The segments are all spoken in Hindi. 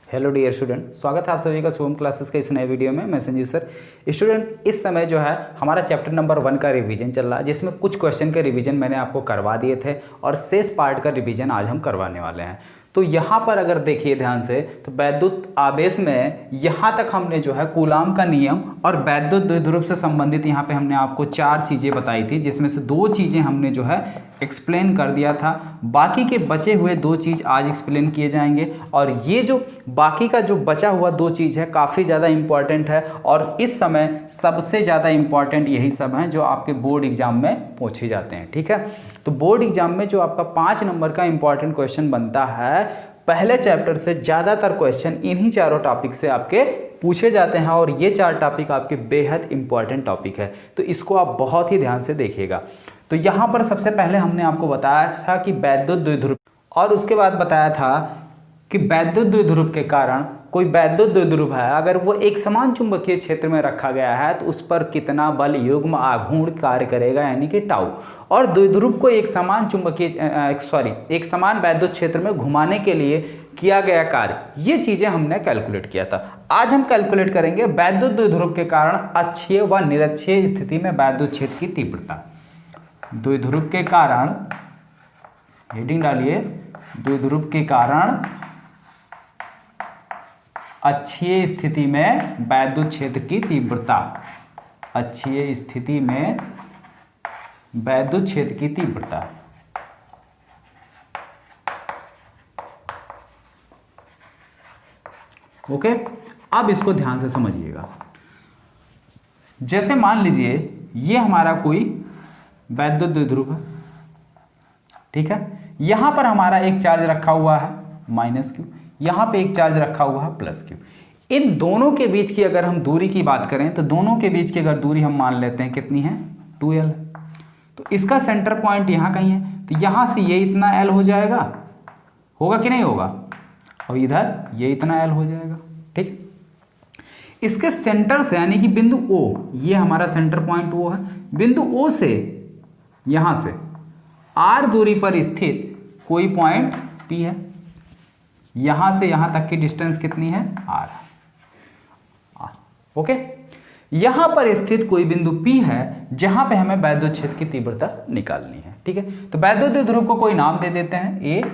हेलो डियर स्टूडेंट, स्वागत है आप सभी का शुभम क्लासेस के इस नए वीडियो में। मैं संजीव सर। स्टूडेंट, इस समय जो है हमारा चैप्टर नंबर 1 का रिवीजन चल रहा है, जिसमें कुछ क्वेश्चन के रिवीजन मैंने आपको करवा दिए थे और शेष पार्ट का रिवीजन आज हम करवाने वाले हैं। तो यहाँ पर अगर देखिए ध्यान से, तो वैद्युत आवेश में यहाँ तक हमने जो है कूलाम का नियम और वैद्युत द्विध्रुव से संबंधित यहाँ पे हमने आपको 4 चीज़ें बताई थी, जिसमें से 2 चीज़ें हमने जो है एक्सप्लेन कर दिया था। बाकी के बचे हुए 2 चीज़ आज एक्सप्लेन किए जाएंगे और ये जो बाकी का जो बचा हुआ 2 चीज़ है काफ़ी ज़्यादा इंपॉर्टेंट है और इस समय सबसे ज़्यादा इंपॉर्टेंट यही सब हैं जो आपके बोर्ड एग्जाम में पूछे जाते हैं। ठीक है, तो बोर्ड एग्जाम में जो आपका 5 नंबर का इंपॉर्टेंट क्वेश्चन बनता है, पहले चैप्टर से ज़्यादातर क्वेश्चन इन्हीं चारों टॉपिक से आपके पूछे जाते हैं और ये 4 टॉपिक आपके बेहद इंपॉर्टेंट टॉपिक है, तो इसको आप बहुत ही ध्यान से देखिएगा। तो यहाँ पर सबसे पहले हमने आपको बताया था कि वैद्युत द्विध्रुव, और उसके बाद बताया था कि वैद्युत द्विध्रुव के कारण कोई वैद्युत द्विध्रुव है, अगर वो एक समान चुंबकीय क्षेत्र में रखा गया है तो उस पर कितना बल युग्म आघूर्ण कार्य करेगा, यानी कि टाउ। और द्विध्रुव को एक समान एक समान वैद्युत क्षेत्र में घुमाने के लिए किया गया कार्य, ये चीज़ें हमने कैलकुलेट किया था। आज हम कैलकुलेट करेंगे वैद्युत द्विध्रुव के कारण अक्षीय व निरक्षीय स्थिति में वैद्युत क्षेत्र की तीव्रता। द्विध्रुव के कारण, हेडिंग डालिए, द्विध्रुव के कारण अक्षीय स्थिति में वैद्युत क्षेत्र की तीव्रता, अक्षीय स्थिति में वैद्युत क्षेत्र की तीव्रता। ओके, अब इसको ध्यान से समझिएगा। जैसे मान लीजिए ये हमारा कोई वैद्युत द्विध्रुव है, ठीक है, यहां पर हमारा एक चार्ज रखा हुआ है -q, यहां पे एक चार्ज रखा हुआ है +q। इन दोनों के बीच की अगर हम दूरी की बात करें तो दोनों के बीच की अगर दूरी हम मान लेते हैं कितनी है, 2l। तो इसका सेंटर पॉइंट यहां कहीं है, तो यहां से ये इतना l हो जाएगा, होगा कि नहीं होगा, और इधर ये इतना l हो जाएगा। ठीक, इसके सेंटर से यानी कि बिंदु O, ये हमारा सेंटर पॉइंट O है, बिंदु O से यहां से r दूरी पर स्थित कोई पॉइंट P है, यहां से यहां तक की डिस्टेंस कितनी है, r। ओके, यहां पर स्थित कोई बिंदु P है जहां पे हमें वैद्युत क्षेत्र की तीव्रता निकालनी है। ठीक है, तो वैद्युत द्विध्रुव को कोई नाम दे देते हैं A B,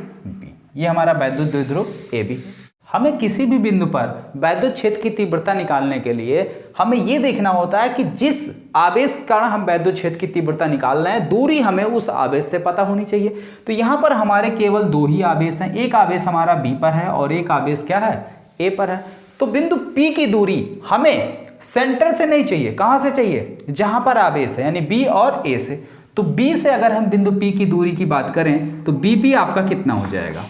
ये हमारा वैद्युत द्विध्रुव AB है। हमें किसी भी बिंदु पर वैद्युत क्षेत्र की तीव्रता निकालने के लिए हमें यह देखना होता है कि जिस आवेश के कारण हम वैद्युत क्षेत्र की तीव्रता निकाल रहे हैं, दूरी हमें उस आवेश से पता होनी चाहिए। तो यहां पर हमारे केवल 2 ही आवेश हैं, एक आवेश हमारा B पर है और एक आवेश क्या है, A पर है। तो बिंदु P की दूरी हमें सेंटर से नहीं चाहिए, कहां से चाहिए, जहां पर आवेश है, यानी B और A से। तो B से अगर हम बिंदु P की दूरी की बात करें तो BP आपका कितना हो जाएगा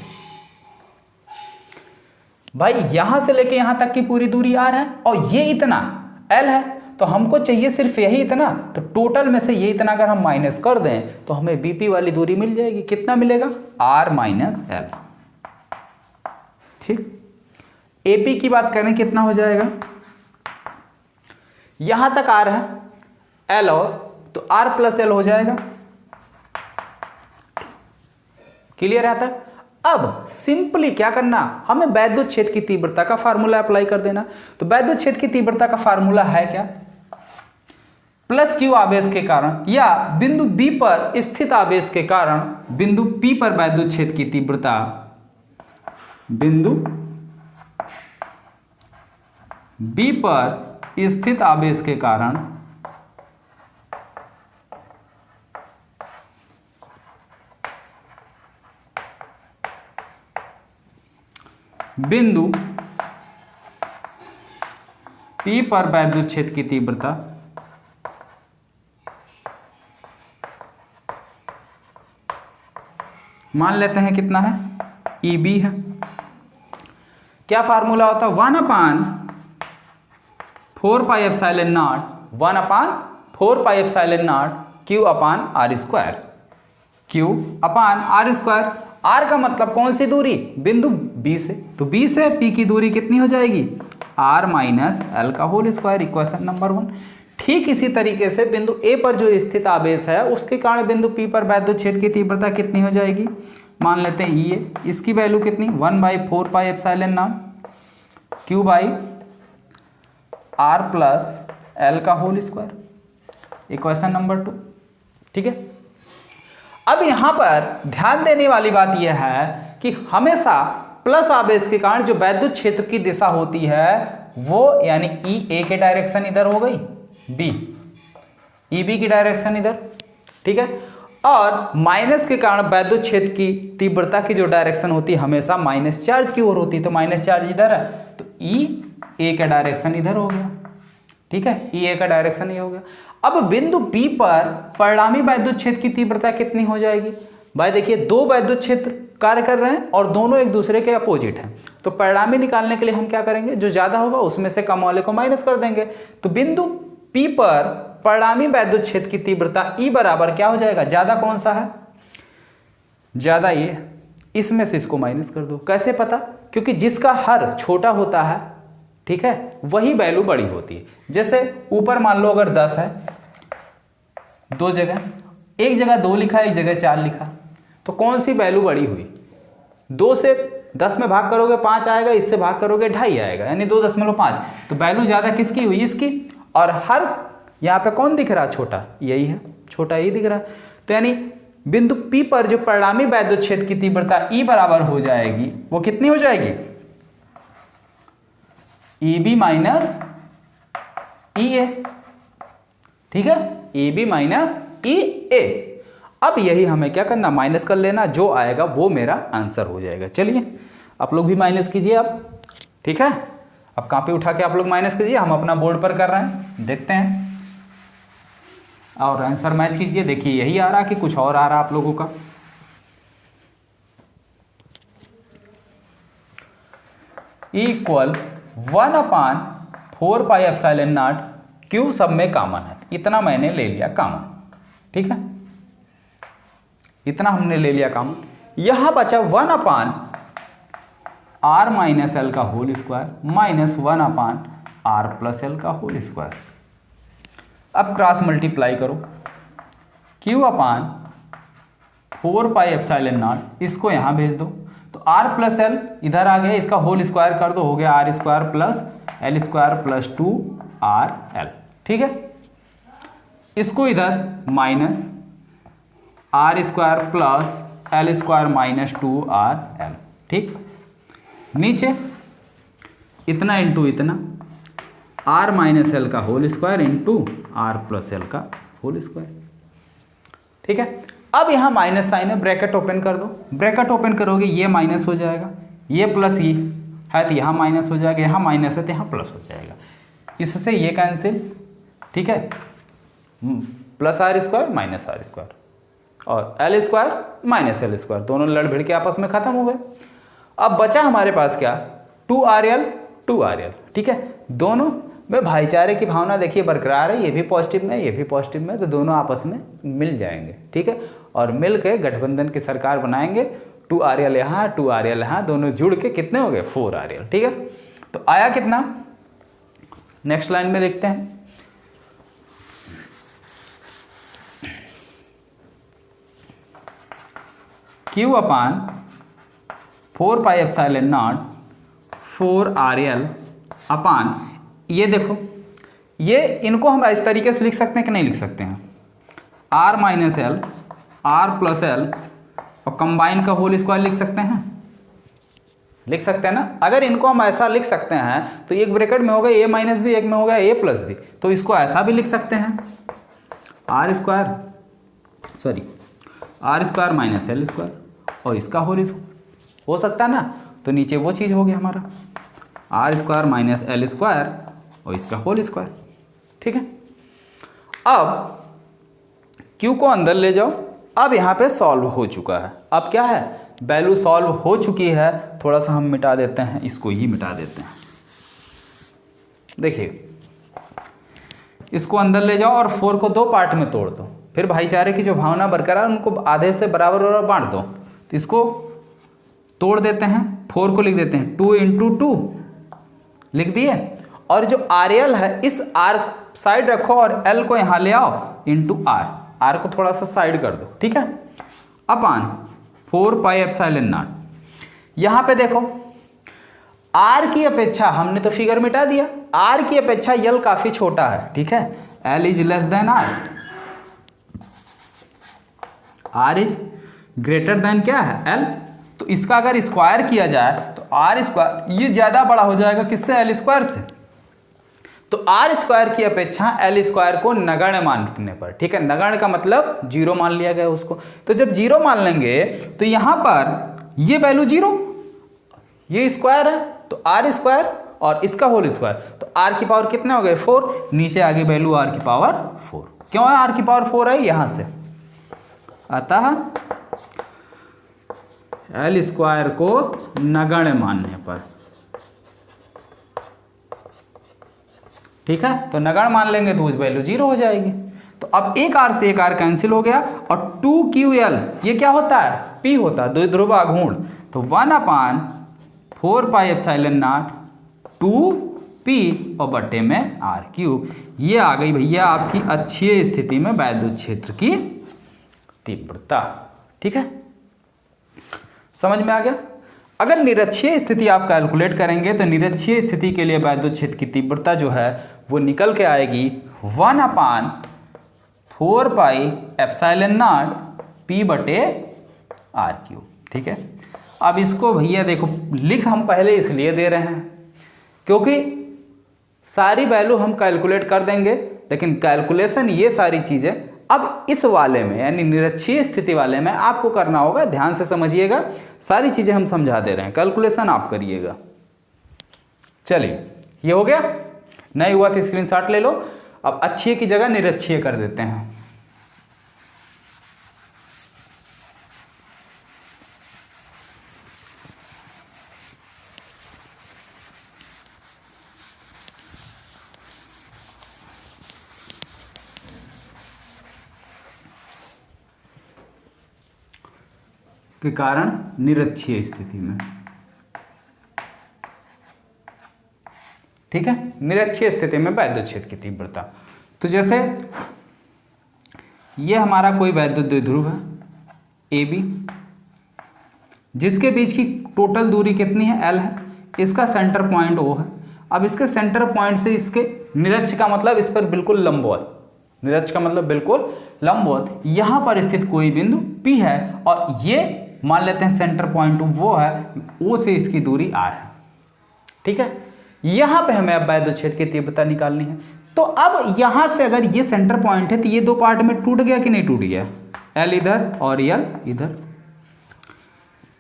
भाई, यहां से लेके यहां तक की पूरी दूरी R है और ये इतना L है, तो हमको चाहिए सिर्फ यही इतना। तो टोटल में से ये इतना अगर हम माइनस कर दें तो हमें BP वाली दूरी मिल जाएगी। कितना मिलेगा, R - L। ठीक, AP की बात करें कितना हो जाएगा, यहां तक R है, L और, तो R + L हो जाएगा। क्लियर है तक? अब सिंपली क्या करना, हमें वैद्युत क्षेत्र की तीव्रता का फार्मूला अप्लाई कर देना। तो वैद्युत क्षेत्र की तीव्रता का फार्मूला है क्या, +q आवेश के कारण या बिंदु B पर स्थित आवेश के कारण बिंदु P पर वैद्युत क्षेत्र की तीव्रता, बिंदु B पर स्थित आवेश के कारण बिंदु P पर वैद्युत क्षेत्र की तीव्रता मान लेते हैं कितना है, EB है। क्या फार्मूला होता है, 1/4πε0, 1/4πε0 Q/r², Q/r²। R का मतलब कौन सी दूरी, बिंदु B से, तो B से P की दूरी कितनी हो जाएगी, R - L का होल स्क्वायर, इक्वेशन नंबर 1। ठीक इसी तरीके से बिंदु A पर जो स्थित आवेश है उसके कारण बिंदु P पर वैद्युत क्षेत्र की तीव्रता कितनी हो जाएगी, मान लेते हैं ये, इसकी वैल्यू कितनी 1/4πε0 Q by R plus L का होल स्क्वायर, इक्वेशन नंबर 2। ठीक है, अब यहां पर ध्यान देने वाली बात यह है कि हमेशा प्लस आवेश के कारण जो वैद्युत क्षेत्र की दिशा होती है वो यानी ई ए के डायरेक्शन इधर हो गई, बी ई बी की डायरेक्शन इधर। ठीक है, और माइनस के कारण वैद्युत क्षेत्र की तीव्रता की जो डायरेक्शन होती है हमेशा माइनस चार्ज की ओर होती है, तो माइनस चार्ज इधर है तो ई ए का डायरेक्शन इधर हो गया। ठीक है, ई ए का डायरेक्शन ये हो गया। अब बिंदु बी पर परिणामी वैद्युत क्षेत्र की तीव्रता कितनी हो जाएगी? भाई देखिए, दो वैद्युत क्षेत्र कार्य कर रहे हैं और दोनों एक दूसरे के अपोजिट हैं, तो परिणामी निकालने के लिए हम क्या करेंगे, जो ज्यादा होगा उसमें से कम वाले को माइनस कर देंगे। तो बिंदु पी पर परिणामी वैद्युत क्षेत्र की तीव्रता ई बराबर क्या हो जाएगा, ज्यादा कौन सा है, ज्यादा ये, इसमें से इसको माइनस कर दो। कैसे पता? क्योंकि जिसका हर छोटा होता है, ठीक है, वही वैल्यू बड़ी होती है। जैसे ऊपर मान लो अगर 10 है, दो जगह, एक जगह 2 लिखा एक जगह 4 लिखा, तो कौन सी वैल्यू बड़ी हुई? 2 से 10 में भाग करोगे 5 आएगा, इससे भाग करोगे 2.5 आएगा, यानी 2.5, तो वैल्यू ज्यादा किसकी हुई, इसकी। और हर यहाँ पे कौन दिख रहा है, छोटा, यही है, छोटा यही दिख रहा है। तो यानी बिंदु P पर जो परिणामी वैद्युत क्षेत्र की तीव्रता E बराबर हो जाएगी, वो कितनी हो जाएगी, EB माइनस EA। ठीक है, EB माइनस EA। अब यही हमें क्या करना, माइनस कर लेना, जो आएगा वो मेरा आंसर हो जाएगा। चलिए आप लोग भी माइनस कीजिए अब। ठीक है, अब कॉपी उठा के आप लोग माइनस कीजिए, हम अपना बोर्ड पर कर रहे हैं, देखते हैं और आंसर मैच कीजिए। देखिए यही आ रहा कि कुछ और आ रहा आप लोगों का। Equal 1/4 pi epsilon not Q सब में कॉमन है, इतना मैंने ले लिया कॉमन। ठीक है, इतना हमने ले लिया कॉमन। यहां बचा 1/r माइनस एल का whole square minus 1/r plus L का होल स्क्वायर। अब क्रॉस मल्टीप्लाई करो, Q/4 पाई एप्सिलॉन नॉट, इसको यहां भेज दो, तो r प्लस एल इधर आ गया, इसका होल स्क्वायर कर दो, हो गया r square plus L square plus 2rl। ठीक है, इसको इधर minus r square plus L square minus 2rl। ठीक, नीचे इतना इंटू इतना, r माइनस एल का whole square into r plus L का होल स्क्वायर। ठीक है, अब यहाँ माइनस साइन है, ब्रैकेट ओपन कर दो, ब्रैकेट ओपन करोगे ये माइनस हो जाएगा, ये प्लस ये है तो यहाँ माइनस हो जाएगा, यहाँ माइनस है तो यहाँ प्लस हो जाएगा, इससे ये कैंसिल। ठीक है, plus R square minus R square और L square minus L square, दोनों लड़ भिड़ के आपस में खत्म हो गए। अब बचा हमारे पास क्या, 2rl 2rl। ठीक है, दोनों में भाईचारे की भावना देखिए बरकरार है, ये भी पॉजिटिव में ये भी पॉजिटिव में, तो दोनों आपस में मिल जाएंगे। ठीक है, और मिल के गठबंधन की सरकार बनाएंगे। 2rl यहाँ 2rl यहाँ, दोनों जुड़ के कितने हो गए, 4rl। ठीक है, तो आया कितना, नेक्स्ट लाइन में देखते हैं। Q/4 pi epsilon not 4rl अपान, ये देखो, ये इनको हम इस तरीके से लिख सकते हैं कि नहीं लिख सकते हैं, r minus L r plus L और कंबाइन का होल स्क्वायर लिख सकते हैं, लिख सकते हैं ना। अगर इनको हम ऐसा लिख सकते हैं तो एक ब्रैकेट में होगा a माइनस भी, एक में होगा a प्लस भी, तो इसको ऐसा भी लिख सकते हैं, r square minus L square और इसका होल स्क्वायर हो सकता है ना। तो नीचे वो चीज़ हो गया हमारा, r square minus L square और इसका होल स्क्वायर। ठीक है, अब Q को अंदर ले जाओ, अब यहाँ पे सॉल्व हो चुका है। अब क्या है, वैल्यू सॉल्व हो चुकी है, थोड़ा सा हम मिटा देते हैं, इसको ही मिटा देते हैं। देखिए, इसको अंदर ले जाओ और 4 को 2 पार्ट में तोड़ दो, फिर भाईचारे की जो भावना बरकरार, उनको आधे से बराबर बांट दो। तो इसको तोड़ देते हैं, 4 को लिख देते हैं 2 × 2 लिख दिए, और जो RL है इस R साइड रखो और L को यहाँ ले आओ इंटू R को थोड़ा सा साइड कर दो। ठीक है, अपान 4 पाई एप्सिलॉन नॉट। यहाँ पे देखो आर की अपेक्षा, हमने तो फिगर मिटा दिया, आर की अपेक्षा यल काफी छोटा है, ठीक है, L is less than R is greater than क्या है एल। तो इसका अगर स्क्वायर किया जाए तो आर स्क्वायर ये ज्यादा बड़ा हो जाएगा किससे, एल स्क्वायर से। तो आर स्क्वायर की अपेक्षा एल स्क्वायर को नगण्य मानने पर, ठीक है, नगण्य का मतलब जीरो मान लिया गया उसको। तो जब जीरो मान लेंगे तो यहां पर ये वैल्यू जीरो, ये स्क्वायर है तो आर स्क्वायर और इसका होल स्क्वायर, तो आर की पावर कितने हो गए 4, नीचे आगे वैल्यू आर की पावर 4। क्यों है आर की पावर 4 है यहां से, अतः एल स्क्वायर को नगण्य मानने पर, ठीक है, तो नगण्य मान लेंगे तो उस वैल्यू जीरो हो जाएगी। तो अब एक आर से एक आर कैंसिल हो गया और 2QL ये क्या होता है, P होता है, द्विध्रुव आघूर्ण, तो 1/4πε0 2P और बटे में R3। ये आ गई भैया आपकी अक्षीय स्थिति में वैद्युत क्षेत्र की तीव्रता, ठीक है, समझ में आ गया। अगर निरक्षीय स्थिति आप कैलकुलेट करेंगे तो निरक्षीय स्थिति के लिए वैद्युत क्षेत्र की तीव्रता जो है वो निकल के आएगी 1/4πε0 P बटे R3, ठीक है। अब इसको भैया देखो लिख हम पहले इसलिए दे रहे हैं क्योंकि सारी वैल्यू हम कैलकुलेट कर देंगे, लेकिन कैलकुलेशन ये सारी चीजें अब इस वाले में यानी निरक्षीय स्थिति वाले में आपको करना होगा। ध्यान से समझिएगा, सारी चीजें हम समझा दे रहे हैं, कैलकुलेशन आप करिएगा। चलिए ये हो गया, नहीं हुआ तो स्क्रीनशॉट ले लो। अब अक्षीय की जगह निरक्षीय कर देते हैं। के कारण निरक्षीय स्थिति में, ठीक है, निरक्षीय स्थिति में वैद्युत क्षेत्र की तीव्रता। तो जैसे ये हमारा कोई वैद्युत द्विध्रुव है AB, जिसके बीच की टोटल दूरी कितनी है L है, इसका सेंटर पॉइंट O है। अब इसके सेंटर पॉइंट से इसके निरक्ष का मतलब इस पर बिल्कुल लंबवत, निरक्ष का मतलब बिल्कुल लंबवत, यहां पर स्थित कोई बिंदु P है और ये मान लेते हैं सेंटर पॉइंट वो है, O से इसकी दूरी R है, ठीक है। यहां पे हमें अब वैद्युत क्षेत्र की तीव्रता निकालनी है। तो अब यहां से अगर ये सेंटर पॉइंट है तो ये दो पार्ट में टूट गया कि नहीं टूट गया, L इधर और L इधर।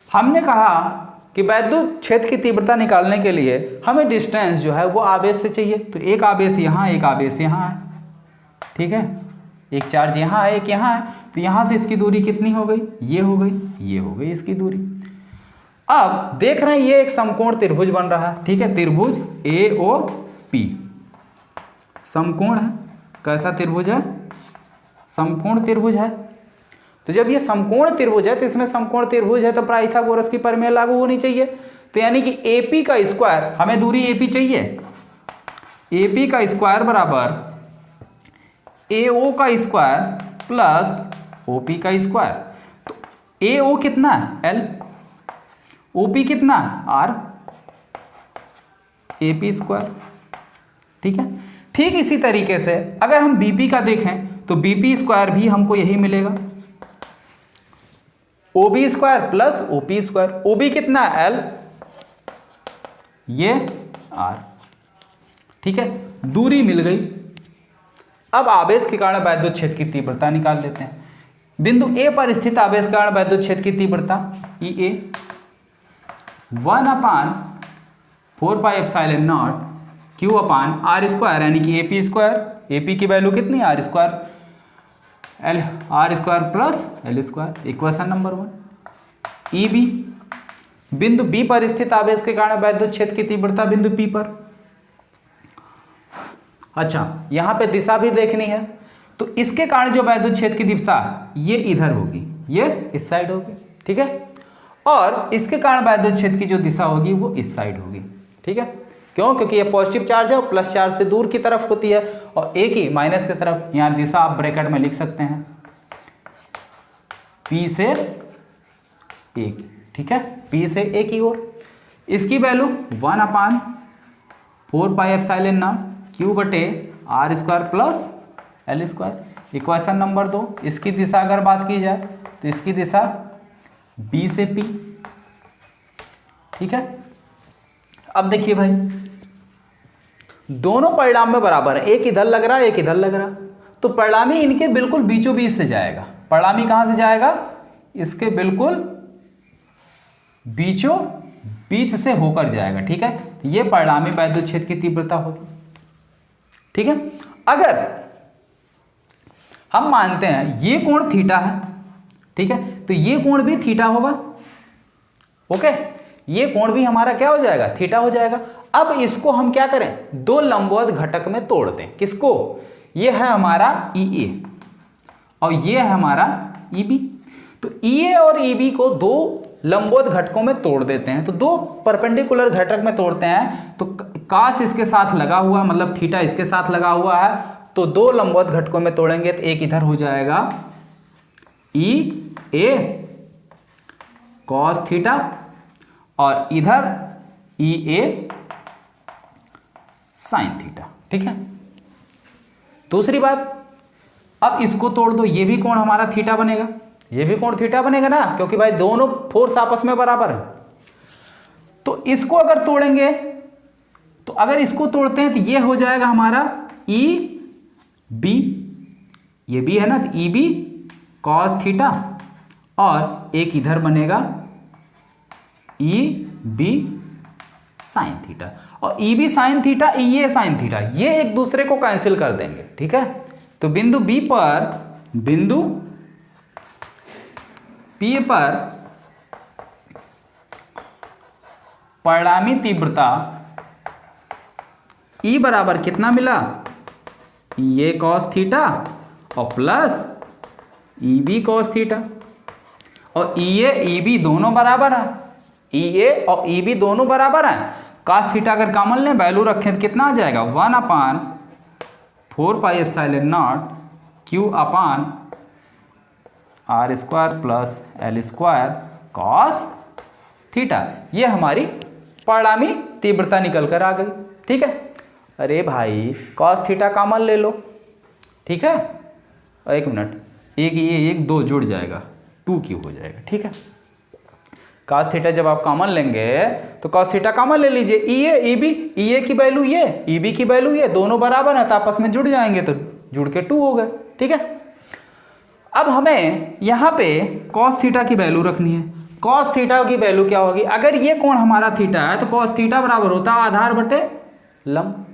हमने कहा कि वैद्युत क्षेत्र की तीव्रता निकालने के लिए हमें डिस्टेंस जो है वो आवेश से चाहिए, तो एक आवेश यहां एक आवेश यहां है, ठीक है, एक चार्ज यहाँ है एक यहाँ है, तो यहाँ से इसकी दूरी कितनी हो गई, ये हो गई, ये हो गई इसकी दूरी। अब देख रहे हैं ये एक समकोण त्रिभुज बन रहा है, ठीक है, त्रिभुज AOP समकोण है। कैसा त्रिभुज है, समकोण त्रिभुज है। तो जब ये समकोण त्रिभुज है तो इसमें समकोण त्रिभुज है तो पाइथागोरस की प्रमेय लागू होनी चाहिए। तो यानी कि AP का स्क्वायर, हमें दूरी AP चाहिए, AP का स्क्वायर बराबर AO का स्क्वायर प्लस OP का स्क्वायर। तो AO कितना है L, OP कितना है R, AP स्क्वायर, ठीक है। ठीक इसी तरीके से अगर हम BP का देखें तो BP स्क्वायर भी हमको यही मिलेगा, OB square plus OP square. OB कितना है L, ये R, ठीक है, दूरी मिल गई। अब आवेश के कारण वैद्युत क्षेत्र की तीव्रता निकाल लेते हैं। बिंदु A पर स्थित आवेश के कारण वैद्युत क्षेत्र की तीव्रता EA 1/4πε0 Q/R स्क्वायर, यानी कि AP स्क्वायर, AP की वैल्यू कितनी है R square, R square plus L square, equation number 1। EB बिंदु B पर स्थित आवेश के कारण वैद्युत क्षेत्र की तीव्रता बिंदु P पर। अच्छा, यहां पे दिशा भी देखनी है, तो इसके कारण जो वैद्युत क्षेत्र की दिशा ये इधर होगी, ये इस साइड होगी, ठीक है, और इसके कारण वैद्युत क्षेत्र की जो दिशा होगी वो इस साइड होगी, ठीक है। क्यों, क्योंकि ये पॉजिटिव चार्ज है और प्लस चार्ज से दूर की तरफ होती है और एक ही माइनस की तरफ। यहां दिशा आप ब्रैकेट में लिख सकते हैं P से एक, ठीक है, P से एक ही ओर। इसकी वैल्यू 1/4πε0 क्यू बटे R square plus L square. Equation number 2, इसकी दिशा अगर बात की जाए तो इसकी दिशा बी से पी। ठीक है, अब देखिए भाई दोनों परिणाम में बराबर है, एक इधर लग रहा है एक इधर लग रहा है, तो परिणामी इनके बिल्कुल बीचों बीच से जाएगा। परिणामी कहां से जाएगा? इसके बिल्कुल बीचों बीच से होकर जाएगा। ठीक है, तो ये परिणामी वैद्युत क्षेत्र की तीव्रता होगी। ठीक है, अगर हम मानते हैं ये कोण थीटा है, ठीक है, तो ये कोण भी थीटा होगा। ओके, ये कोण भी हमारा क्या हो जाएगा? थीटा हो जाएगा। अब इसको हम क्या करें? दो लंबवत घटक में तोड़ दें। किसको? ये है हमारा EA और ये है हमारा EB। तो EA और EB को दो लंबवत घटकों में तोड़ देते हैं। तो दो परपेंडिकुलर घटक में तोड़ते हैं, तो काश इसके साथ लगा हुआ, मतलब थीटा इसके साथ लगा हुआ है, तो दो लंबवत घटकों में तोड़ेंगे तो एक इधर हो जाएगा EA cos थीटा और इधर EA sin थीटा। ठीक है, दूसरी बात, अब इसको तोड़ दो, ये भी कोण हमारा थीटा बनेगा, ये भी कोण थीटा बनेगा ना, क्योंकि भाई दोनों फोर्स आपस में बराबर है। तो इसको अगर तोड़ेंगे, तो अगर इसको तोड़ते हैं तो ये हो जाएगा हमारा EB, ये भी है ना, तो EB cos थीटा और एक इधर बनेगा EB sin थीटा, और EB sin theta EA sin theta ये एक दूसरे को कैंसिल कर देंगे। ठीक है, तो बिंदु P पर परिणामी तीव्रता E बराबर कितना मिला? EA cos थीटा और प्लस EB cos थीटा, और EA EB दोनों बराबर है, EA और EB दोनों बराबर है। cos थीटा अगर कॉमन लें, वैल्यू रखें तो कितना आ जाएगा? 1/4πε0 Q upon R square plus L square cos theta. ये हमारी परिणामी तीव्रता निकल कर आ गई। ठीक है, अरे भाई कॉस थीटा कॉमन ले लो। ठीक है, एक मिनट, एक ये एक दो जुड़ जाएगा, 2Q हो जाएगा। ठीक है, कॉस थीटा जब आप कॉमन लेंगे तो कॉस थीटा कॉमन ले लीजिए, EA EB, EA की वैल्यू ये, EB की वैल्यू ये, दोनों बराबर है तो आपस में जुड़ जाएंगे, तो जुड़ के 2 हो गए। ठीक है, अब हमें यहाँ पे कॉस थीटा की वैल्यू रखनी है। कॉस थीटा की वैल्यू क्या होगी? अगर ये कोण हमारा थीटा है तो कॉस थीटा बराबर होता है आधार बटे लंब,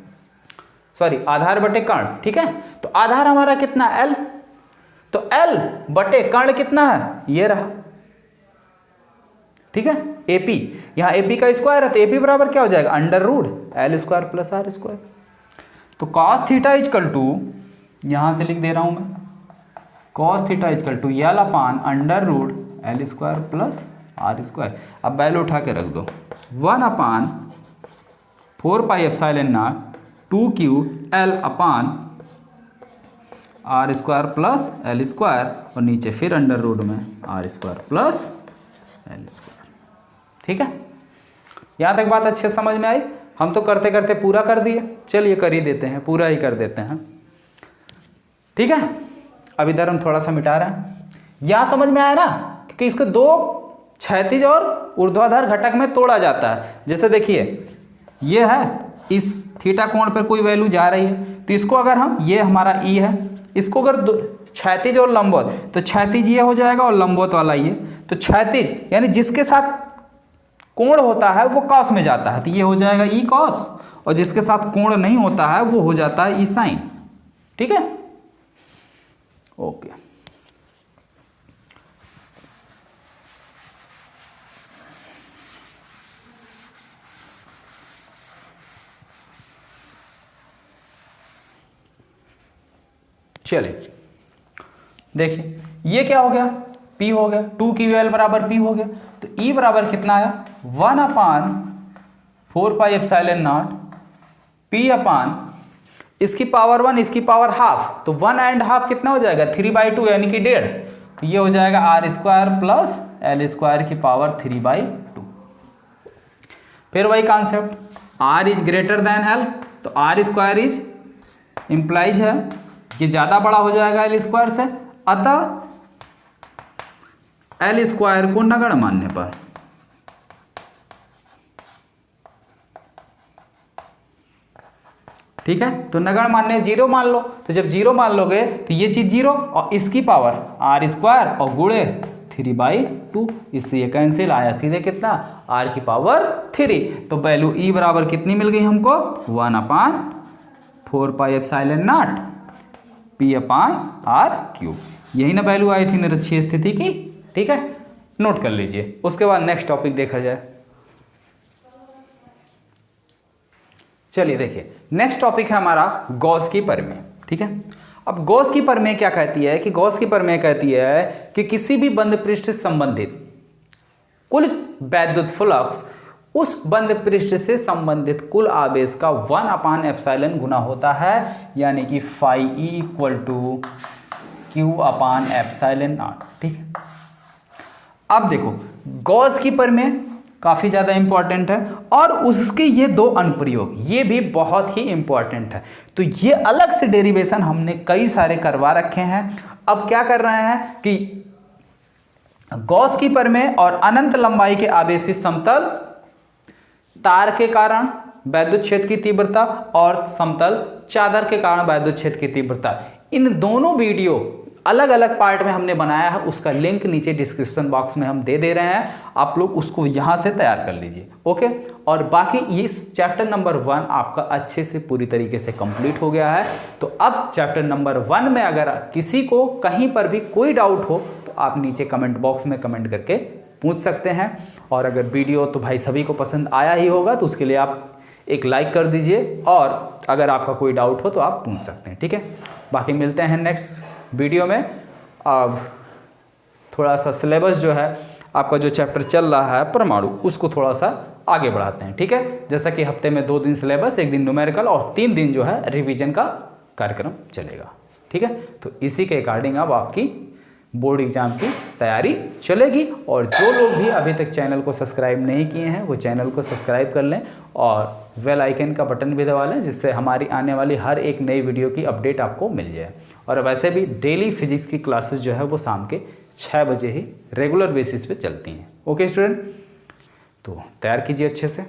सॉरी आधार बटे कर्ण। ठीक है, तो आधार हमारा कितना? L, तो L बटे कर्ण कितना है? ये रहा। ठीक है, AP, यहाँ AP का स्क्वायर है तो AP बराबर क्या हो जाएगा? √L square plus R square. तो कॉस थीटा इजकल टू, यहां से लिख दे रहा हूं मैं, cos theta equal to L upon √L square plus R square. अब वैल्यू उठा के रख दो, 1/4πε0 2Q L upon R square plus L square, और नीचे फिर √ में R square plus L square. ठीक है, यहाँ तक बात अच्छे समझ में आई? हम तो करते करते पूरा कर दिए, चलिए कर ही देते हैं, पूरा ही कर देते हैं। ठीक है, अब इधर हम थोड़ा सा मिटा रहे हैं। यहाँ समझ में आया ना, क्योंकि इसको दो क्षैतिज और ऊर्ध्वाधर घटक में तोड़ा जाता है। जैसे देखिए ये है, इस थीटा कोण पर कोई वैल्यू जा रही है, तो इसको अगर हम, ये हमारा E है, इसको अगर क्षैतिज और लंबवत, तो क्षैतिज ये हो जाएगा और लंबवत वाला ये। तो क्षैतिज यानी जिसके साथ कोण होता है वो कॉस में जाता है, तो ये हो जाएगा E cos, और जिसके साथ कोण नहीं होता है वो हो जाता है E sin। ठीक है, ओके। चलिए देखिए ये क्या हो गया? P हो गया, 2QL बराबर P हो गया। तो E बराबर कितना आया? 1/4πε0 P अपान इसकी पावर 1, इसकी पावर हाफ, तो 1.5 कितना हो जाएगा? 3/2 यानी कि 1.5। तो ये हो जाएगा R square plus L square की पावर 3/2। फिर वही concept, R is greater than L, तो आर स्क्वायर इज इम्प्लाइज है ये ज़्यादा बड़ा हो जाएगा एल स्क्वायर से, अतः एल स्क्वायर को नगण्य मानने पर ठीक है, तो नगण्य मानने 0 मान लो, तो जब 0 मान लोगे तो ये चीज 0 और इसकी पावर आर स्क्वायर और गुणे 3/2, इससे ये कैंसिल आया सीधे कितना r की पावर 3, तो वैल्यू e बराबर कितनी मिल गई हमको 1/4πε0 p/r³, यही ना वैल्यू आई थी निरक्षीय स्थिति की। ठीक है, नोट कर लीजिए। उसके बाद नेक्स्ट टॉपिक देखा जाए। चलिए देखिए, नेक्स्ट टॉपिक है हमारा गॉस की प्रमेय। ठीक है, अब गॉस की प्रमेय क्या कहती है कि गॉस की प्रमेय कहती है कि किसी भी बंद पृष्ठ से संबंधित कुल वैद्युत फ्लक्स उस बंद पृष्ठ से संबंधित कुल आवेश का 1/ε गुना होता है, यानी कि phi E = Q/ε0। ठीक है, अब देखो गॉस की प्रमेय काफ़ी ज़्यादा इंपॉर्टेंट है और उसके ये 2 अनुप्रयोग ये भी बहुत ही इंपॉर्टेंट है। तो ये अलग से डेरिवेशन हमने कई सारे करवा रखे हैं। अब क्या कर रहे हैं कि गॉस की प्रमेय और अनंत लंबाई के आवेशी समतल तार के कारण वैद्युत क्षेत्र की तीव्रता और समतल चादर के कारण वैद्युत क्षेत्र की तीव्रता, इन दोनों वीडियो अलग अलग पार्ट में हमने बनाया है, उसका लिंक नीचे डिस्क्रिप्शन बॉक्स में हम दे रहे हैं, आप लोग उसको यहाँ से तैयार कर लीजिए। ओके, और बाकी इस चैप्टर नंबर 1 आपका अच्छे से पूरी तरीके से कंप्लीट हो गया है। तो अब चैप्टर नंबर 1 में अगर किसी को कहीं पर भी कोई डाउट हो तो आप नीचे कमेंट बॉक्स में कमेंट करके पूछ सकते हैं। और अगर वीडियो तो भाई सभी को पसंद आया ही होगा तो उसके लिए आप एक लाइक कर दीजिए, और अगर आपका कोई डाउट हो तो आप पूछ सकते हैं। ठीक है, बाकी मिलते हैं नेक्स्ट वीडियो में। अब थोड़ा सा सिलेबस जो है आपका जो चैप्टर चल रहा है परमाणु, उसको थोड़ा सा आगे बढ़ाते हैं। ठीक है, जैसा कि हफ्ते में 2 दिन सिलेबस, 1 दिन न्यूमेरिकल और 3 दिन जो है रिवीजन का कार्यक्रम चलेगा। ठीक है, तो इसी के अकॉर्डिंग अब आपकी बोर्ड एग्जाम की तैयारी चलेगी। और जो लोग भी अभी तक चैनल को सब्सक्राइब नहीं किए हैं वो चैनल को सब्सक्राइब कर लें और बेल आइकन का बटन भी दबा लें, जिससे हमारी आने वाली हर एक नई वीडियो की अपडेट आपको मिल जाए। और वैसे भी डेली फिजिक्स की क्लासेस जो है वो शाम के 6 बजे ही रेगुलर बेसिस पे चलती हैं। ओके स्टूडेंट, तो तैयार कीजिए अच्छे से।